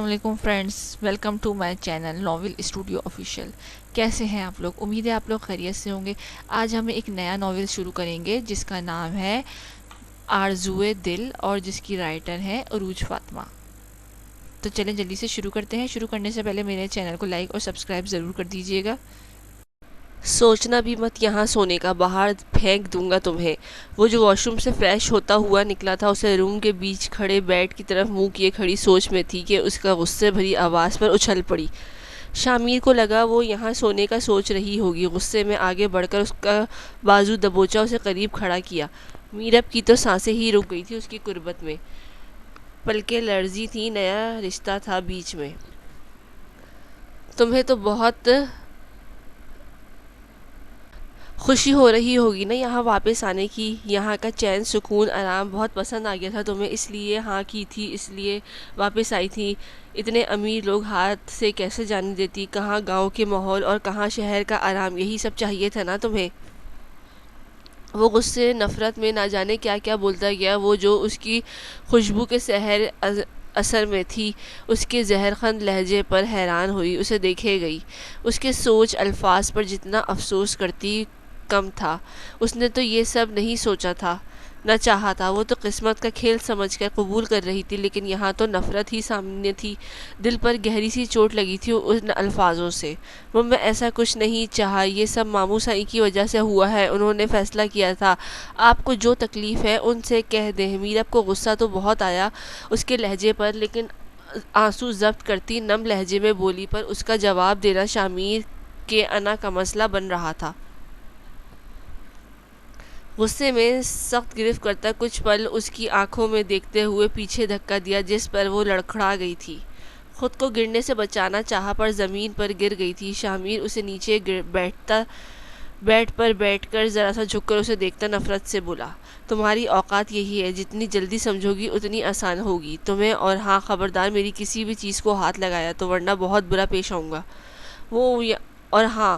علیکم friends, welcome to my channel novel studio official. کیسے ہیں آپ لوگ؟ امید ہے آپ لوگ خیریت سے ہوں گے۔ آج ہم ایک نیا ناول شروع کریں گے جس کا نام ہے آرزوئے دل اور جس کی رائٹر ہے عروج فاطمہ۔ تو چلیں جلدی سے شروع کرتے ہیں۔ شروع کرنے سے پہلے میرے چینل کو لائک اور سبسکرائب ضرور کر دیجیے گا۔ سوچنا بھی مت یہاں سونے کا، باہر پھینک دوں گا تمہیں۔ وہ جو واش روم سے فریش ہوتا ہوا نکلا تھا، اسے روم کے بیچ کھڑے بیڈ کی طرف منہ کیے کھڑی سوچ میں تھی کہ اس کا غصے بھری آواز پر اچھل پڑی۔ شامیر کو لگا وہ یہاں سونے کا سوچ رہی ہوگی۔ غصے میں آگے بڑھ کر اس کا بازو دبوچا، اسے قریب کھڑا کیا۔ میرب کی تو سانسیں ہی رک گئی تھی اس کی قربت میں، پلکیں لرزی تھی، نیا رشتہ تھا بیچ میں۔ تمہیں تو بہت خوشی ہو رہی ہوگی نا یہاں واپس آنے کی؟ یہاں کا چین، سکون، آرام بہت پسند آ گیا تھا تمہیں، اس لیے ہاں کی تھی، اس لیے واپس آئی تھی۔ اتنے امیر لوگ ہاتھ سے کیسے جانے دیتی؟ کہاں گاؤں کے ماحول اور کہاں شہر کا آرام، یہی سب چاہیے تھا نا تمہیں۔ وہ غصے نفرت میں نہ جانے کیا کیا بولتا گیا، وہ جو اس کی خوشبو کے سحر اثر میں تھی، اس کے زہرخند لہجے پر حیران ہوئی، اسے دیکھے گئی۔ اس کے سوچ الفاظ پر جتنا افسوس کرتی کم تھا۔ اس نے تو یہ سب نہیں سوچا تھا، نہ چاہا تھا، وہ تو قسمت کا کھیل سمجھ کر قبول کر رہی تھی، لیکن یہاں تو نفرت ہی سامنے تھی۔ دل پر گہری سی چوٹ لگی تھی ان الفاظوں سے۔ میں ایسا کچھ نہیں چاہا، یہ سب ماموں سائی کی وجہ سے ہوا ہے، انہوں نے فیصلہ کیا تھا۔ آپ کو جو تکلیف ہے ان سے کہہ دیں۔ میرب کو غصہ تو بہت آیا اس کے لہجے پر، لیکن آنسو ضبط کرتی نم لہجے میں بولی، پر اس کا جواب دینا شامیر کے انا کا مسئلہ بن رہا تھا۔ غصے میں سخت گرفت کرتا کچھ پل اس کی آنکھوں میں دیکھتے ہوئے پیچھے دھکا دیا جس پر وہ لڑکھڑا گئی تھی۔ خود کو گرنے سے بچانا چاہا پر زمین پر گر گئی تھی۔ شامیر اسے نیچے بیڈ پر بیٹھ کر ذرا سا جھک کر اسے دیکھتا نفرت سے بولا، تمہاری اوقات یہی ہے، جتنی جلدی سمجھو گی اتنی آسان ہوگی تمہیں، اور ہاں خبردار میری کسی بھی چیز کو ہاتھ لگایا تو ورنہ بہت برا پیش آؤں گا۔ اور ہاں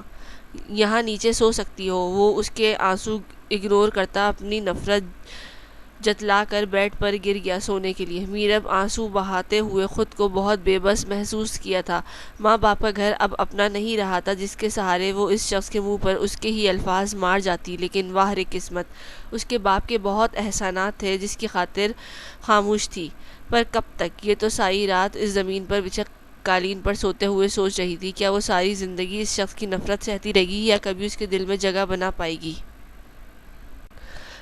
یہاں نیچے سو سکتی ہو۔ وہ اس کے آنسو اگنور کرتا اپنی نفرت جتلا کر بیڈ پر گر گیا سونے کے لیے۔ میرب آنسو بہاتے ہوئے خود کو بہت بے بس محسوس کیا تھا۔ ماں باپ کا گھر اب اپنا نہیں رہا تھا جس کے سہارے وہ اس شخص کے منہ پر اس کے ہی الفاظ مار جاتی، لیکن واہ رے قسمت، اس کے باپ کے بہت احسانات تھے جس کی خاطر خاموش تھی۔ پر کب تک؟ یہ تو ساری رات اس زمین پر بچھے قالین پر سوتے ہوئے سوچ رہی تھی، کیا وہ ساری زندگی اس شخص کی نفرت سہتی رہے گی یا کبھی اس کے دل میں جگہ بنا پائے گی؟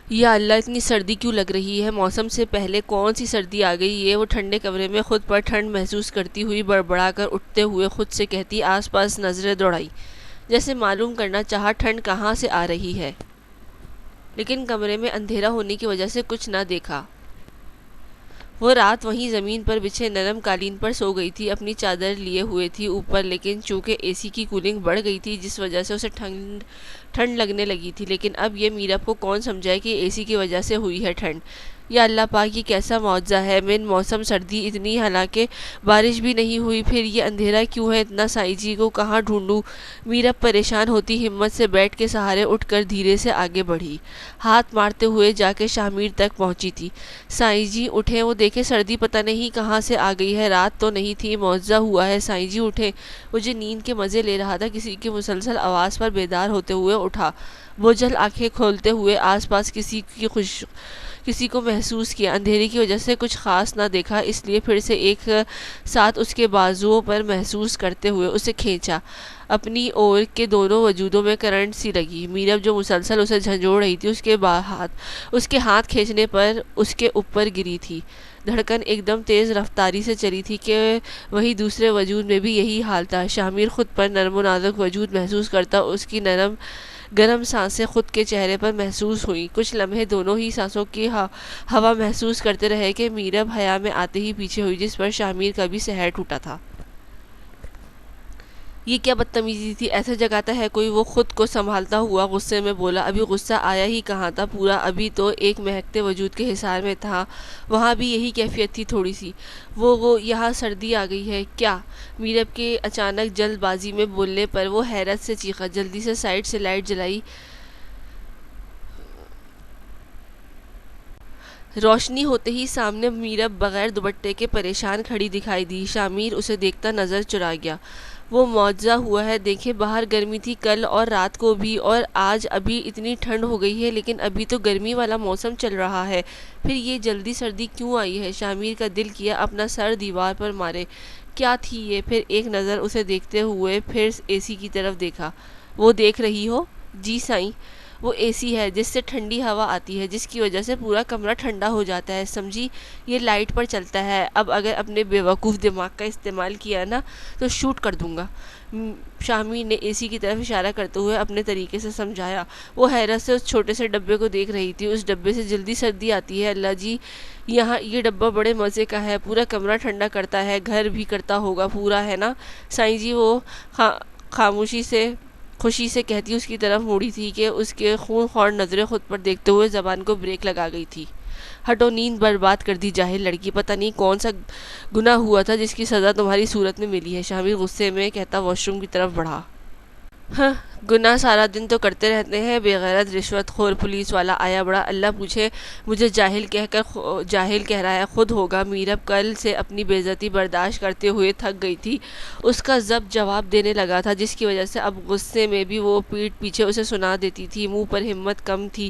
یا اللہ، اتنی سردی کیوں لگ رہی ہے؟ موسم سے پہلے کون سی سردی آ گئی ہے؟ وہ ٹھنڈے کمرے میں خود پر ٹھنڈ محسوس کرتی ہوئی بڑبڑا کر اٹھتے ہوئے خود سے کہتی، آس پاس نظریں دوڑائی، جیسے معلوم کرنا چاہا ٹھنڈ کہاں سے آ رہی ہے، لیکن کمرے میں اندھیرا ہونے کی وجہ سے کچھ نہ دیکھا۔ وہ رات وہیں زمین پر بچھے نرم قالین پر سو گئی تھی، اپنی چادر لیے ہوئے تھی اوپر، لیکن چونکہ اے سی کی کولنگ بڑھ گئی تھی جس وجہ سے اسے ٹھنڈ لگنے لگی تھی، لیکن اب یہ میرب کو کون سمجھائے کہ اے سی کی وجہ سے ہوئی ہے ٹھنڈ۔ یا اللہ پاک، یہ کیسا معجزہ ہے، من موسم سردی اتنی، حالانکہ بارش بھی نہیں ہوئی، پھر یہ اندھیرا کیوں ہے اتنا؟ سائی جی کو کہاں ڈھونڈوں؟ میرب پریشان ہوتی ہمت سے بیڈ کے سہارے اٹھ کر دھیرے سے آگے بڑھی، ہاتھ مارتے ہوئے جا کے شامیر تک پہنچی تھی۔ سائی جی اٹھیں، وہ دیکھے سردی پتہ نہیں کہاں سے آ گئی ہے، رات تو نہیں تھی، معجزہ ہوا ہے۔ سائی جی اٹھیں، وہ جو نیند کے مزے لے رہا تھا کسی کی مسلسل آواز پر بیدار ہوتے ہوئے اٹھا۔ بوجھل آنکھیں کھولتے ہوئے آس پاس کسی کو محسوس کیا، اندھیرے کی وجہ سے کچھ خاص نہ دیکھا، اس لیے پھر سے ایک ساتھ اس کے بازوؤں پر محسوس کرتے ہوئے اسے کھینچا اپنی اور کے دونوں وجودوں میں کرنٹ سی لگی۔ میرب جو مسلسل اسے جھنجھوڑ رہی تھی، اس کے ہاتھ کھینچنے پر اس کے اوپر گری تھی۔ دھڑکن ایک دم تیز رفتاری سے چلی تھی کہ وہی دوسرے وجود میں بھی یہی حال تھا۔ شامیر خود پر نرم و نازک وجود محسوس کرتا، اس کی گرم سانسیں خود کے چہرے پر محسوس ہوئیں۔ کچھ لمحے دونوں ہی سانسوں کی ہوا محسوس کرتے رہے کہ میرب حیا میں آتے ہی پیچھے ہوئی، جس پر شامیر کا بھی سحر ٹوٹا تھا۔ یہ کیا بدتمیزی تھی، ایسے جگاتا ہے کوئی؟ وہ خود کو سنبھالتا ہوا غصے میں بولا، ابھی غصہ آیا ہی کہاں تھا پورا، ابھی تو ایک مہکتے وجود کے حصار میں تھا، وہاں بھی یہی کیفیت تھی تھوڑی سی۔ وہ یہاں سردی آ گئی ہے کیا؟ میرب کے اچانک جلد بازی میں بولنے پر وہ حیرت سے چیخا، جلدی سے سائیڈ سے لائٹ جلائی، روشنی ہوتے ہی سامنے میرب بغیر دوپٹے کے پریشان کھڑی دکھائی دی۔ شامیر اسے دیکھتا نظر چرا گیا۔ وہ معجزہ ہوا ہے، دیکھیں باہر گرمی تھی کل اور رات کو بھی، اور آج ابھی اتنی ٹھنڈ ہو گئی ہے، لیکن ابھی تو گرمی والا موسم چل رہا ہے، پھر یہ جلدی سردی کیوں آئی ہے؟ شامیر کا دل کیا اپنا سر دیوار پر مارے۔ کیا تھی یہ؟ پھر ایک نظر اسے دیکھتے ہوئے پھر اے سی کی طرف دیکھا۔ وہ دیکھ رہی ہو؟ جی سائیں، وہ اے سی ہے جس سے ٹھنڈی ہوا آتی ہے، جس کی وجہ سے پورا کمرہ ٹھنڈا ہو جاتا ہے، سمجھی؟ یہ لائٹ پر چلتا ہے، اب اگر اپنے بیوقوف دماغ کا استعمال کیا نا تو شوٹ کر دوں گا۔ شامیر نے اے سی کی طرف اشارہ کرتے ہوئے اپنے طریقے سے سمجھایا۔ وہ حیرت سے اس چھوٹے سے ڈبے کو دیکھ رہی تھی۔ اس ڈبے سے جلدی سردی آتی ہے؟ اللہ جی، یہاں یہ ڈبہ بڑے مزے کا ہے، پورا کمرہ ٹھنڈا کرتا ہے، گھر بھی کرتا ہوگا پورا، ہے نا سائیں جی؟ وہ خاموشی سے خوشی سے کہتی اس کی طرف مڑی تھی کہ اس کے خون خوار نظریں خود پر دیکھتے ہوئے زبان کو بریک لگا گئی تھی۔ ہٹو، نیند برباد کر دی جاہل لڑکی، پتہ نہیں کون سا گناہ ہوا تھا جس کی سزا تمہاری صورت میں ملی ہے۔ شامیر غصے میں کہتا واش روم کی طرف بڑھا۔ ہاں، گناہ سارا دن تو کرتے رہتے ہیں، بے غیرت رشوت خور پولیس والا آیا بڑا، اللہ پوچھے مجھے جاہل کہہ رہا ہے، خود ہوگا۔ میرب کل سے اپنی بے عزتی برداشت کرتے ہوئے تھک گئی تھی، اس کا ضبط جواب دینے لگا تھا، جس کی وجہ سے اب غصے میں بھی وہ پیٹھ پیچھے اسے سنا دیتی تھی۔ منہ پر ہمت کم تھی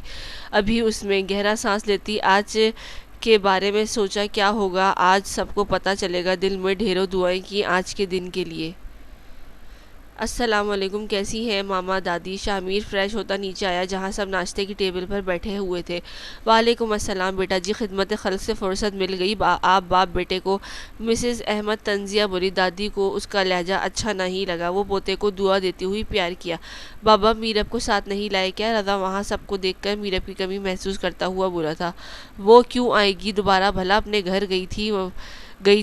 ابھی اس میں، گہرا سانس لیتی آج کے بارے میں سوچا کیا ہوگا، آج سب کو پتہ چلے گا، دل میں ڈھیروں دعائیں کی آج کے دن کے لیے۔ السلام علیکم، کیسی ہیں ماما دادی؟ شامیر فریش ہوتا نیچے آیا جہاں سب ناشتے کی ٹیبل پر بیٹھے ہوئے تھے۔ وعلیکم السلام بیٹا جی، خدمت خلق سے فرصت مل گئی، آپ باپ بیٹے کو؟ مسز احمد طنزیہ بولی۔ دادی کو اس کا لہجہ اچھا نہیں لگا، وہ پوتے کو دعا دیتی ہوئی پیار کیا۔ بابا میرب کو ساتھ نہیں لائے کیا؟ رضا وہاں سب کو دیکھ کر میرب کی کمی محسوس کرتا ہوا بولا تھا۔ وہ کیوں آئے گی دوبارہ، بھلا اپنے گھر گئی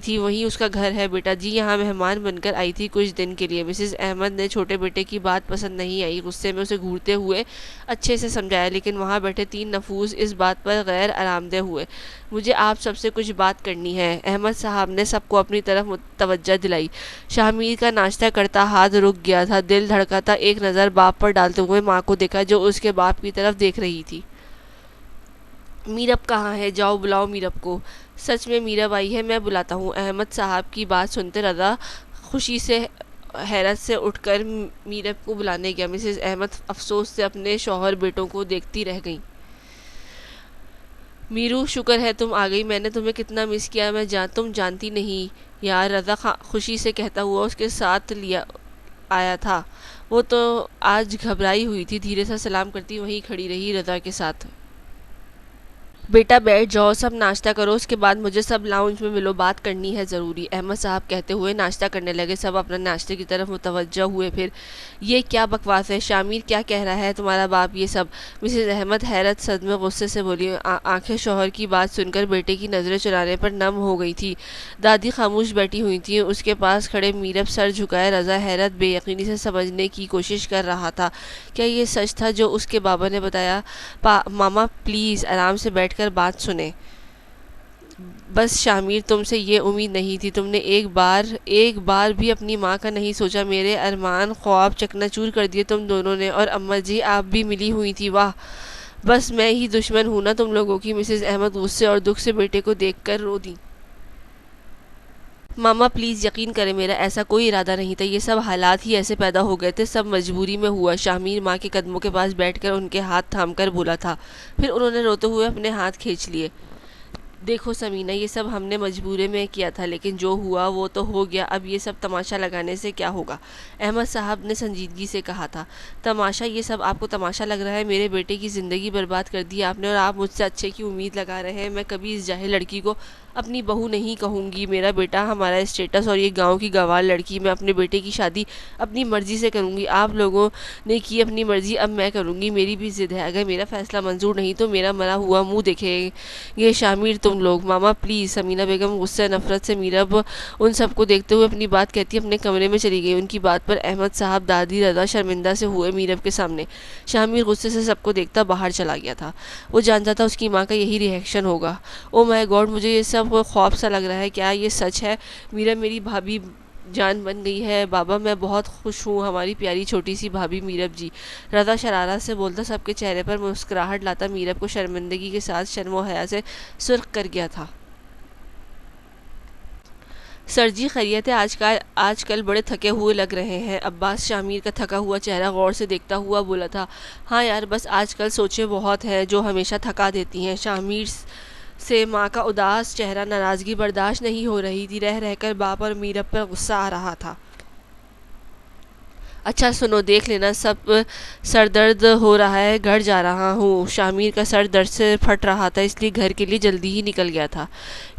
تھی، وہیں اس کا گھر ہے بیٹا جی، یہاں مہمان بن کر آئی تھی کچھ دن کے لیے۔ مسز احمد نے چھوٹے بیٹے کی بات پسند نہیں آئی، غصے میں اسے گھورتے ہوئے اچھے سے سمجھایا، لیکن وہاں بیٹھے تین نفوس اس بات پر غیر آرامدہ ہوئے۔ مجھے آپ سب سے کچھ بات کرنی ہے، احمد صاحب نے سب کو اپنی طرف توجہ دلائی۔ شامیر کا ناشتہ کرتا ہاتھ رک گیا تھا، دل دھڑکتا، ایک نظر باپ پر ڈالتے ہوئے ماں کو دیکھا جو اس کے باپ کی طرف دیکھ رہی تھی۔ میرب کہاں ہے؟ جاؤ بلاؤ میرب کو۔ سچ میں میرب آئی ہے؟ میں بلاتا ہوں۔ احمد صاحب کی بات سنتے رضا خوشی سے حیرت سے اٹھ کر میرب کو بلانے گیا۔ مسز احمد افسوس سے اپنے شوہر بیٹوں کو دیکھتی رہ گئیں۔ میرو، شکر ہے تم آ گئی، میں نے تمہیں کتنا مس کیا، تم جانتی نہیں یار، رضا خوشی سے کہتا ہوا اس کے ساتھ آیا تھا۔ وہ تو آج گھبرائی ہوئی تھی، دھیرے سے سلام کرتی وہیں کھڑی رہی رضا کے ساتھ۔ بیٹا بیٹھ جاؤ، سب ناشتہ کرو، اس کے بعد مجھے سب لاؤنج میں ملو، بات کرنی ہے ضروری، احمد صاحب کہتے ہوئے ناشتہ کرنے لگے۔ سب اپنے ناشتے کی طرف متوجہ ہوئے۔ پھر یہ کیا بکواس ہے شامیر، کیا کہہ رہا ہے تمہارا باپ یہ سب؟ مسز احمد حیرت صدمے غصے سے بولی۔ آنکھیں شوہر کی بات سن کر بیٹے کی نظریں چرانے پر نم ہو گئی تھی۔ دادی خاموش بیٹھی ہوئی تھیں، اس کے پاس کھڑے میرب سر جھکائے، رضا حیرت بے یقینی سے سمجھنے کی کوشش کر رہا تھا کیا یہ سچ تھا جو اس کے بابا نے بتایا؟ ماما پلیز آرام سے بیٹھ کر بات سنیں۔ بس شامیر، تم سے یہ امید نہیں تھی، تم نے ایک بار بھی اپنی ماں کا نہیں سوچا، میرے ارمان خواب چکنا چور کر دیے تم دونوں نے، اور اماں جی آپ بھی ملی ہوئی تھی، واہ، بس میں ہی دشمن ہوں نا تم لوگوں کی؟ مسز احمد غصے اور دکھ سے بیٹے کو دیکھ کر رو دی۔ ماما پلیز یقین کریں، میرا ایسا کوئی ارادہ نہیں تھا، یہ سب حالات ہی ایسے پیدا ہو گئے تھے، سب مجبوری میں ہوا۔ شامیر ماں کے قدموں کے پاس بیٹھ کر ان کے ہاتھ تھام کر بولا تھا، پھر انہوں نے روتے ہوئے اپنے ہاتھ کھینچ لیے۔ دیکھو سمینہ، یہ سب ہم نے مجبوری میں کیا تھا، لیکن جو ہوا وہ تو ہو گیا، اب یہ سب تماشا لگانے سے کیا ہوگا؟ احمد صاحب نے سنجیدگی سے کہا تھا۔ تماشا؟ یہ سب آپ کو تماشا لگ رہا ہے؟ میرے بیٹے کی زندگی برباد کر دی آپ نے، اور آپ مجھ سے اچھے کی امید لگا رہے ہیں؟ میں کبھی اس جاہل لڑکی کو اپنی بہو نہیں کہوں گی، میرا بیٹا ہمارا اسٹیٹس، اور یہ گاؤں کی گوار لڑکی، میں اپنے بیٹے کی شادی اپنی مرضی سے کروں گی، آپ لوگوں نے کی اپنی مرضی، اب میں کروں گی، میری بھی ضد ہے، اگر میرا فیصلہ منظور نہیں تو میرا مرا ہوا منہ دیکھیں گے شامیر تم لوگ۔ ماما پلیز، سمینہ بیگم غصے نفرت سے میرب ان سب کو دیکھتے ہوئے اپنی بات کہتی اپنے کمرے میں چلی گئی۔ ان کی بات پر احمد صاحب، دادی، رضا شرمندہ سے ہوئے میرب کے سامنے۔ شامیر غصے سے سب کو دیکھتا باہر چلا گیا تھا، وہ جانتا تھا اس کی ماں کا یہی ری ایکشن ہوگا۔ او مائی گاڈ، مجھے یہ سب خواب سا لگ رہا ہے، کیا یہ سچ ہے؟ میرب میری بھابھی جان بن گئی ہے بابا، میں بہت خوش ہوں، ہماری پیاری چھوٹی سی بھابھی میرب جی۔ رضا شرارت سے بولتا سب کے چہرے پر مسکراہٹ لاتا میرب کو شرمندگی کے ساتھ شرم و حیا سے سرخ کر گیا تھا۔ سر جی خیریت ہے؟ آج کل بڑے تھکے ہوئے لگ رہے ہیں۔ عباس شامیر کا تھکا ہوا چہرہ غور سے دیکھتا ہوا بولا تھا۔ ہاں یار، بس آج کل سوچیں بہت ہیں جو ہمیشہ تھکا دیتی ہیں۔ شامیر سے ماں کا اداس چہرہ ناراضگی برداشت نہیں ہو رہی تھی، رہ رہ کر باپ اور میرب پر غصہ آ رہا تھا۔ اچھا سنو، دیکھ لینا، سب سر درد ہو رہا ہے، گھر جا رہا ہوں۔ شامیر کا سر درد سے پھٹ رہا تھا، اس لیے گھر کے لیے جلدی ہی نکل گیا تھا۔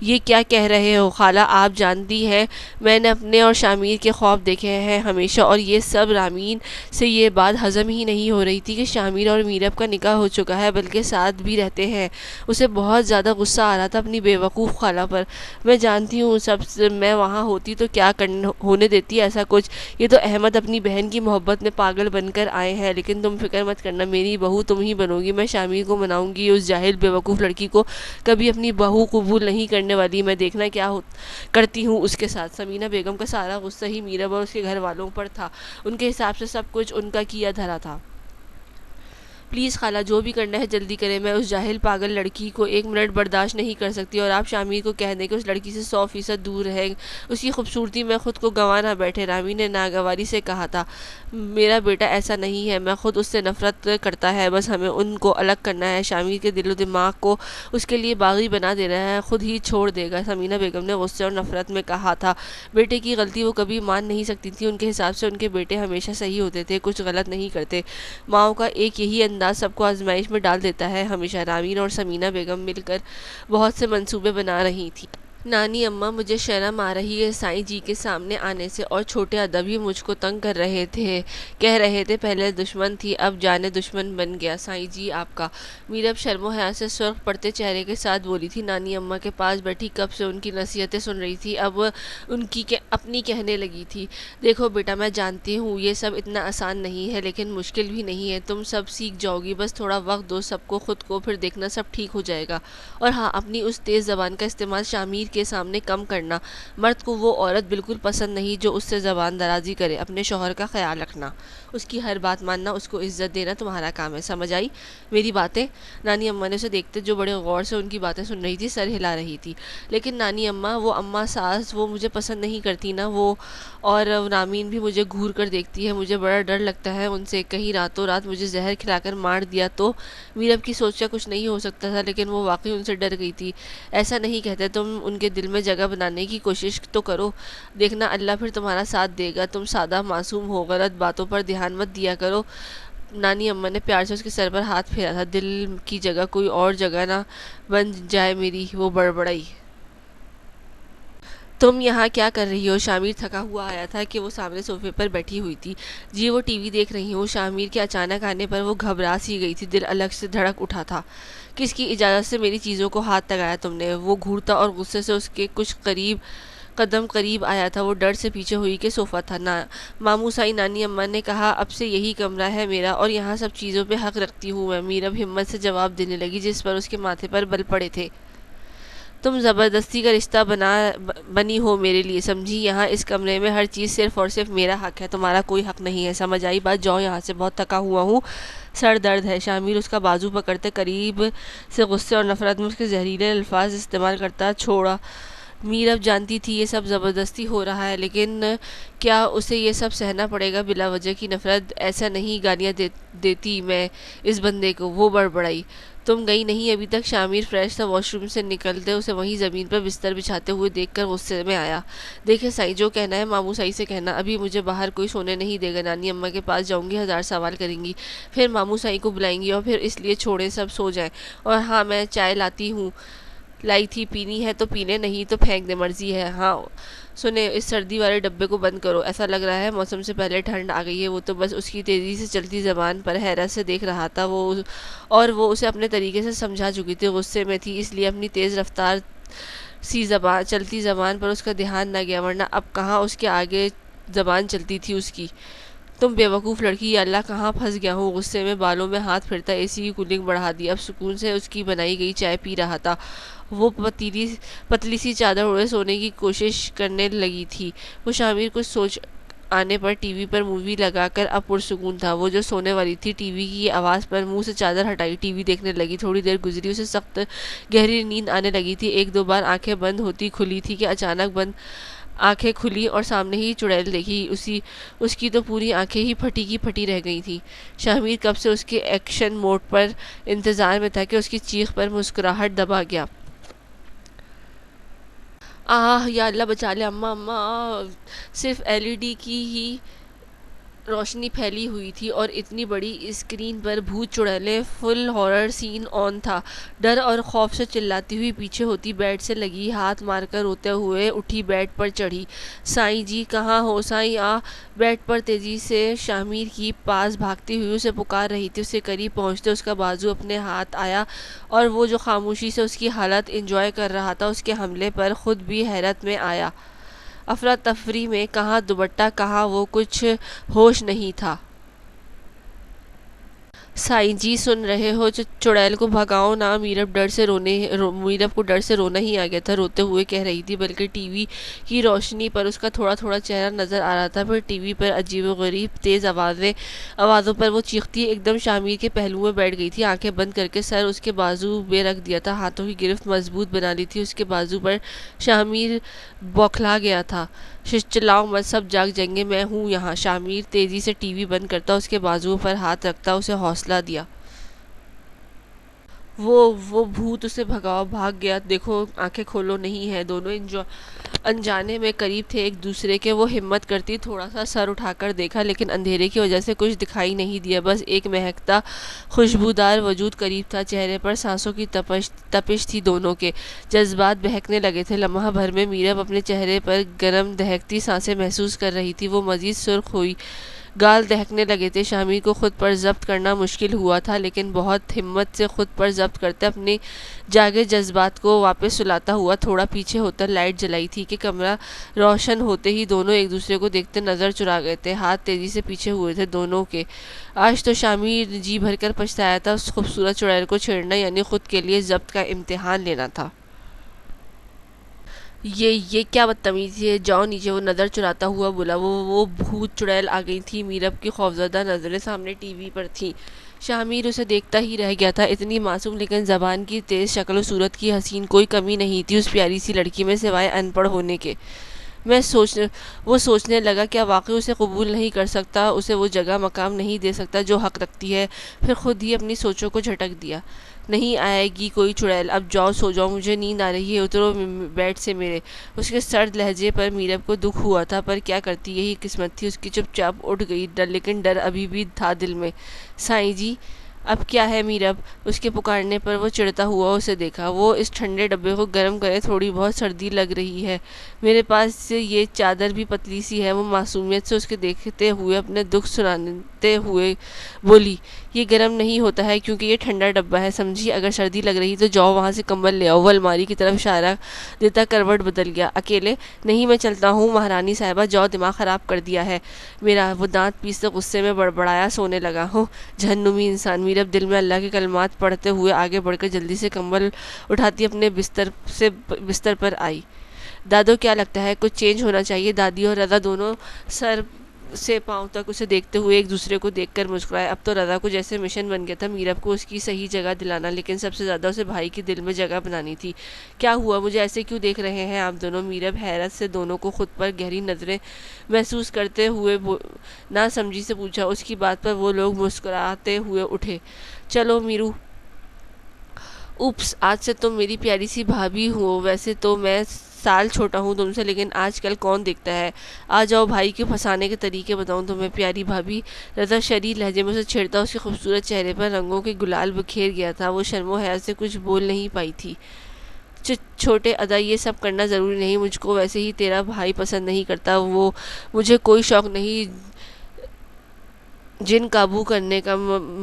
یہ کیا کہہ رہے ہو خالہ؟ آپ جانتی ہیں میں نے اپنے اور شامیر کے خواب دیکھے ہیں ہمیشہ، اور یہ سب رامین سے یہ بات ہضم ہی نہیں ہو رہی تھی کہ شامیر اور میرب کا نکاح ہو چکا ہے، بلکہ ساتھ بھی رہتے ہیں۔ اسے بہت زیادہ غصہ آ رہا تھا اپنی بے وقوف خالہ پر۔ میں جانتی ہوں میں وہاں ہوتی تو کیا ہونے دیتی ایسا کچھ۔ یہ تو احمد اپنی بہن کی محبت میں پاگل بن کر آئے ہیں، لیکن تم فکر مت کرنا، میری بہو تم ہی بنو گی۔ میں شامیر کو مناؤں گی، اس جاہل بے وقوف لڑکی کو کبھی اپنی بہو قبول نہیں کرنے والی۔ میں دیکھنا کیا کرتی ہوں اس کے ساتھ۔ سمینہ بیگم کا سارا غصہ ہی میرب اور اس کے گھر والوں پر تھا، ان کے حساب سے سب کچھ ان کا کیا دھرا تھا۔ پلیز خالہ، جو بھی کرنا ہے جلدی کریں، میں اس جاہل پاگل لڑکی کو ایک منٹ برداشت نہیں کر سکتی، اور آپ شامیر کو کہہ دیں کہ اس لڑکی سے 100% دور رہیں، اس کی خوبصورتی میں خود کو گنوا نہ بیٹھے۔ رامی نے ناگواری سے کہا تھا۔ میرا بیٹا ایسا نہیں ہے، میں خود اس سے نفرت کرتا ہے، بس ہمیں ان کو الگ کرنا ہے۔ شامیر کے دل و دماغ کو اس کے لیے باغی بنا دینا ہے، خود ہی چھوڑ دے گا، سمینہ بیگم نے غصے اور نفرت میں کہا تھا۔ بیٹے کی غلطی وہ کبھی مان نہیں سکتی تھی، ان کے حساب سے ان کے بیٹے ہمیشہ صحیح ہوتے تھے، کچھ غلط نہیں کرتے۔ ماؤں کا ایک یہی انداز سب کو آزمائش میں ڈال دیتا ہے ہمیشہ۔ رامین اور سمینہ بیگم مل کر بہت سے منصوبے بنا رہی تھی۔ نانی اماں، مجھے شرم آ رہی ہے سائیں جی کے سامنے آنے سے، اور چھوٹے ادب ہی مجھ کو تنگ کر رہے تھے، کہہ رہے تھے پہلے دشمن تھی اب جانے دشمن بن گیا سائیں جی آپ کا۔ میرب شرم و حیا سے سرخ پڑتے چہرے کے ساتھ بولی تھی۔ نانی اماں کے پاس بیٹھی کب سے ان کی نصیحتیں سن رہی تھی، اب ان کی اپنی کہنے لگی تھی۔ دیکھو بیٹا، میں جانتی ہوں یہ سب اتنا آسان نہیں ہے، لیکن مشکل بھی نہیں ہے، تم سب سیکھ جاؤ گی، بس تھوڑا وقت دو سب کو، خود کو، پھر دیکھنا سب ٹھیک ہو جائے گا۔ اور ہاں، اپنی اس تیز زبان کا استعمال شامیر کے سامنے کم کرنا، مرد کو وہ عورت بالکل پسند نہیں جو اس سے زبان درازی کرے۔ اپنے شوہر کا خیال رکھنا، اس کی ہر بات ماننا، اس کو عزت دینا تمہارا کام ہے، سمجھ آئی میری باتیں؟ نانی اماں نے اسے دیکھتے جو بڑے غور سے ان کی باتیں سن رہی تھی سر ہلا رہی تھی۔ لیکن نانی اماں، وہ اماں ساس وہ مجھے پسند نہیں کرتی نا، وہ اور رامین بھی مجھے گھور کر دیکھتی ہے، مجھے بڑا ڈر لگتا ہے ان سے، کہیں راتوں رات مجھے زہر کھلا کر مار دیا تو۔ میرب کی سوچ کا کچھ نہیں ہو سکتا تھا، لیکن وہ واقعی ان سے ڈر گئی تھی۔ ایسا نہیں کہتے، تم ان کے دل میں جگہ بنانے کی کوشش تو کرو، دیکھنا اللہ پھر تمہارا ساتھ دے گا۔ تم سادہ معصوم ہو، غلط باتوں پر دھیان مت دیا کرو۔ نانی اماں نے پیار سے اس کے سر پر ہاتھ پھیرا تھا۔ دل کی جگہ کوئی اور جگہ نہ بن جائے میری، وہ بڑبڑائی۔ تم یہاں کیا کر رہی ہو؟ شامیر تھکا ہوا آیا تھا کہ وہ سامنے صوفے پر بیٹھی ہوئی تھی۔ جی وہ ٹی وی دیکھ رہی ہوں۔ شامیر کے اچانک آنے پر وہ گھبرا سی گئی تھی، دل الگ سے دھڑک اٹھا تھا۔ کس کی اجازت سے میری چیزوں کو ہاتھ لگایا تم نے؟ وہ گھورتا اور غصے سے اس کے کچھ قدم قریب آیا تھا، وہ ڈر سے پیچھے ہوئی کہ صوفہ تھا۔ ماموں سائی، نانی اماں نے کہا اب سے یہی کمرہ ہے میرا، اور یہاں سب چیزوں پہ حق رکھتی ہوں میں۔ میرب ہمت سے جواب دینے لگی، جس پر اس کے ماتھے پر بل پڑے تھے۔ تم زبردستی کا رشتہ بنی ہو میرے لیے، سمجھی؟ یہاں اس کمرے میں ہر چیز صرف اور صرف میرا حق ہے، تمہارا کوئی حق نہیں ہے، سمجھ آئی بات؟ جاؤ یہاں سے، بہت تھکا ہوا ہوں، سر درد ہے۔ شامیر اس کا بازو پکڑتے قریب سے غصے اور نفرت میں اس کے زہریلے الفاظ استعمال کرتا چھوڑا۔ میرب جانتی تھی یہ سب زبردستی ہو رہا ہے، لیکن کیا اسے یہ سب سہنا پڑے گا؟ بلا وجہ کی نفرت، ایسا نہیں گالیاں دیتی میں اس بندے کو، وہ بڑبڑائی۔ تم گئی نہیں ابھی تک؟ شامیر فریش تھا، واش روم سے نکلتے اسے وہیں زمین پر بستر بچھاتے ہوئے دیکھ کر غصے میں آیا۔ دیکھے سائی، جو کہنا ہے ماموں سائی سے کہنا، ابھی مجھے باہر کوئی سونے نہیں دے گا، نانی اماں کے پاس جاؤں گی، 1000 سوال کریں گی، پھر ماموں سائی کو بلائیں گی، اور پھر اس لیے چھوڑیں سب سو جائیں۔ اور ہاں، میں چائے لائی تھی، پینی ہے تو پینے، نہیں تو پھینک دے، مرضی ہے۔ ہاں سنیں، اس سردی والے ڈبے کو بند کرو، ایسا لگ رہا ہے موسم سے پہلے ٹھنڈ آ گئی ہے۔ وہ تو بس اس کی تیزی سے چلتی زبان پر حیرت سے دیکھ رہا تھا، وہ اسے اپنے طریقے سے سمجھا چکی تھی، غصے میں تھی اس لیے اپنی تیز رفتار سی چلتی زبان پر اس کا دھیان نہ گیا، ورنہ اب کہاں اس کے آگے زبان چلتی تھی اس کی۔ تم بے وقوف لڑکی، یا اللہ کہاں پھنس گیا ہوں؟ غصے میں بالوں میں ہاتھ پھرتا اے سی کی کولنگ بڑھا دی، اب سکون سے اس کی بنائی گئی چائے پی رہا تھا، وہ پتلی سی چادر اوڑھے سونے کی کوشش کرنے لگی تھی۔ وہ شامیر کچھ سوچ آنے پر ٹی وی پر مووی لگا کر اب پرسکون تھا۔ وہ جو سونے والی تھی ٹی وی کی آواز پر منہ سے چادر ہٹائی ٹی وی دیکھنے لگی۔ تھوڑی دیر گزری، اسے سخت گہری نیند آنے لگی تھی۔ ایک دو بار آنکھیں بند ہوتی کھلی تھی کہ اچانک بند آنکھیں کھلی اور سامنے ہی چڑیل دیکھی۔ اس کی تو پوری آنکھیں ہی پھٹی کی پھٹی رہ گئی تھیں۔ شامیر کب سے اس کے ایکشن موڈ پر انتظار میں تھا کہ اس کی چیخ پر مسکراہٹ دبا گیا۔ آہ یا اللہ بچا لے اماں اماں! صرف LED کی ہی روشنی پھیلی ہوئی تھی اور اتنی بڑی اسکرین پر بھوت چڑیلیں فل ہارر سین آن تھا۔ ڈر اور خوف سے چلاتی ہوئی پیچھے ہوتی بیڈ سے لگی، ہاتھ مار کر روتے ہوئے اٹھی بیڈ پر چڑھی۔ سائیں جی کہاں ہو سائیں آ! بیڈ پر تیزی سے شامیر کی پاس بھاگتی ہوئی اسے پکار رہی تھی۔ اس کے قریب پہنچتے اس کا بازو اپنے ہاتھ آیا اور وہ جو خاموشی سے اس کی حالت انجوائے کر رہا تھا، اس کے حملے پر خود بھی حیرت میں آیا۔ افراتفری میں کہاں دوپٹہ کہاں وہ کچھ ہوش نہیں تھا۔ سائیں جی سن رہے ہو؟ چڑیل کو بھگاؤ نا! میرب کو ڈر سے رونا ہی آ گیا تھا۔ روتے ہوئے کہہ رہی تھی، بلکہ ٹی وی کی روشنی پر اس کا تھوڑا تھوڑا چہرہ نظر آ رہا تھا۔ پھر ٹی وی پر عجیب و غریب تیز آوازوں پر وہ چیختی ایک دم شامیر کے پہلو میں بیٹھ گئی تھی۔ آنکھیں بند کر کے سر اس کے بازو میں رکھ دیا تھا، ہاتھوں کی گرفت مضبوط بنا لی تھی۔ اس کے بازو پر شامیر بوکھلا گیا تھا۔ چلاؤ مت، سب جاگ جائیں گے، میں ہوں یہاں۔ شامیر تیزی سے ٹی وی بند کرتا، اس کے بازو پر ہاتھ رکھتا، اسے حوصلہ دیا۔ وہ بھوت اسے بھاگ گیا، دیکھو آنکھیں کھولو نہیں ہے۔ دونوں انجانے میں قریب تھے ایک دوسرے کے۔ وہ ہمت کرتی تھوڑا سا سر اٹھا کر دیکھا، لیکن اندھیرے کی وجہ سے کچھ دکھائی نہیں دیا، بس ایک مہکتا خوشبودار وجود قریب تھا۔ چہرے پر سانسوں کی تپش تھی، دونوں کے جذبات بہکنے لگے تھے۔ لمحہ بھر میں میرب اپنے چہرے پر گرم دہکتی سانسیں محسوس کر رہی تھی۔ وہ مزید سرخ ہوئی، گال دہکنے لگے تھے۔ شامیر کو خود پر ضبط کرنا مشکل ہوا تھا، لیکن بہت ہمت سے خود پر ضبط کرتے اپنے جاگے جذبات کو واپس سلاتا ہوا تھوڑا پیچھے ہوتا لائٹ جلائی تھی کہ کمرہ روشن ہوتے ہی دونوں ایک دوسرے کو دیکھتے نظر چرا گئے تھے۔ ہاتھ تیزی سے پیچھے ہوئے تھے دونوں کے۔ آج تو شامیر جی بھر کر پچھتایا تھا، اس خوبصورت چڑیل کو چھیڑنا یعنی خود کے لیے ضبط کا امتحان لینا تھا۔ یہ کیا بدتمیزی ہے، جاؤ نیچے! وہ نظر چراتا ہوا بولا۔ وہ بھوت چڑیل آ گئی تھی۔ میرب کی خوفزدہ نظریں سامنے ٹی وی پر تھیں۔ شامیر اسے دیکھتا ہی رہ گیا تھا۔ اتنی معصوم لیکن زبان کی تیز، شکل و صورت کی حسین، کوئی کمی نہیں تھی اس پیاری سی لڑکی میں سوائے ان پڑھ ہونے کے۔ وہ سوچنے لگا، کیا واقعی اسے قبول نہیں کر سکتا، اسے وہ جگہ مقام نہیں دے سکتا جو حق رکھتی ہے؟ پھر خود ہی اپنی سوچوں کو جھٹک دیا۔ نہیں آئے گی کوئی چڑیل، اب جاؤ سو جاؤ، مجھے نیند آ رہی ہے، اترو بیڈ سے میرے۔ اس کے سرد لہجے پر میرب کو دکھ ہوا تھا، پر کیا کرتی، یہی قسمت تھی اس کی۔ چپ چاپ اٹھ گئی، لیکن ڈر ابھی بھی تھا دل میں۔ سائیں جی اب کیا ہے میرب؟ اس کے پکارنے پر وہ چڑھتا ہوا اسے دیکھا۔ وہ اس ٹھنڈے ڈبے کو گرم کرے، تھوڑی بہت سردی لگ رہی ہے۔ میرے پاس یہ چادر بھی پتلی سی ہے۔ وہ معصومیت سے اس کے دیکھتے ہوئے اپنے دکھ سناتے ہوئے بولی، یہ گرم نہیں ہوتا ہے کیونکہ یہ ٹھنڈا ڈبہ ہے، سمجھی؟ اگر سردی لگ رہی تو جاؤ وہاں سے کمبل لے آؤ۔ وہ الماری کی طرف اشارہ دیتا کروٹ بدل گیا۔ اکیلے؟ نہیں میں چلتا ہوں مہارانی صاحبہ، جاؤ، دماغ خراب کر دیا ہے میرا۔ وہ دانت پیستے غصے میں بڑبڑایا، سونے لگا۔ ہو جہنمی انسان! میرب دل میں اللہ کے کلمات پڑھتے ہوئے آگے بڑھ کر جلدی سے کمبل اٹھاتی اپنے بستر پر آئی۔ دادو کیا لگتا ہے کچھ چینج ہونا چاہیے؟ دادی اور رضا دونوں سر سے پاؤں تک اسے دیکھتے ہوئے ایک دوسرے کو دیکھ کر مسکرائے۔ اب تو رضا کو جیسے مشن بن گیا تھا میرب کو اس کی صحیح جگہ دلانا، لیکن سب سے زیادہ اسے بھائی کے دل میں جگہ بنانی تھی۔ کیا ہوا؟ مجھے ایسے کیوں دیکھ رہے ہیں آپ دونوں؟ میرب حیرت سے دونوں کو خود پر گہری نظریں محسوس کرتے ہوئے نہ سمجھی سے پوچھا۔ اس کی بات پر وہ لوگ مسکراتے ہوئے اٹھے۔ چلو میرو، اوپس، آج سے تم میری پیاری سی بھابھی ہو۔ ویسے تو میں سال چھوٹا ہوں تم سے، لیکن آج کل کون دیکھتا ہے؟ آ جاؤ، بھائی کے پھنسانے کے طریقے بتاؤں تمہیں۔ پیاری بھابھی، رضا شریر لہجے میں اسے چھیڑتا۔ اس کے خوبصورت چہرے پر رنگوں کے گلال بکھیر گیا تھا۔ وہ شرم و حیا سے کچھ بول نہیں پائی تھی۔ چھوٹے ادا، یہ سب کرنا ضروری نہیں، مجھ کو ویسے ہی تیرا بھائی پسند نہیں کرتا۔ مجھے کوئی شوق نہیں جن قابو کرنے کا۔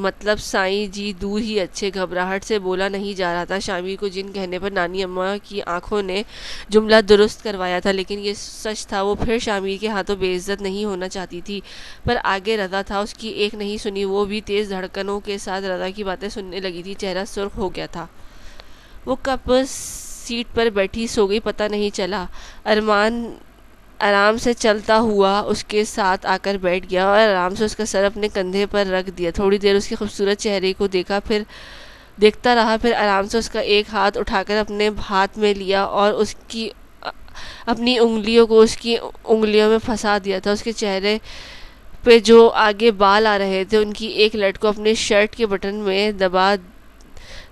مطلب سائیں جی دور ہی اچھے۔ گھبراہٹ سے بولا نہیں جا رہا تھا۔ شامیر کو جن کہنے پر نانی اماں کی آنکھوں نے جملہ درست کروایا تھا، لیکن یہ سچ تھا، وہ پھر شامیر کے ہاتھوں بے عزت نہیں ہونا چاہتی تھی۔ پر آگے رضا تھا، اس کی ایک نہیں سنی، وہ بھی تیز دھڑکنوں کے ساتھ رضا کی باتیں سننے لگی تھی۔ چہرہ سرخ ہو گیا تھا۔ وہ کب سیٹ پر بیٹھی سو گئی، پتہ نہیں چلا۔ ارمان آرام سے چلتا ہوا اس کے ساتھ آ کر بیٹھ گیا اور آرام سے اس کا سر اپنے کندھے پر رکھ دیا۔ تھوڑی دیر اس کے خوبصورت چہرے کو دیکھتا رہا، پھر آرام سے اس کا ایک ہاتھ اٹھا کر اپنے ہاتھ میں لیا اور اپنی انگلیوں کو اس کی انگلیوں میں پھنسا دیا تھا۔ اس کے چہرے پہ جو آگے بال آ رہے تھے ان کی ایک لٹ کو اپنے شرٹ کے بٹن میں دبا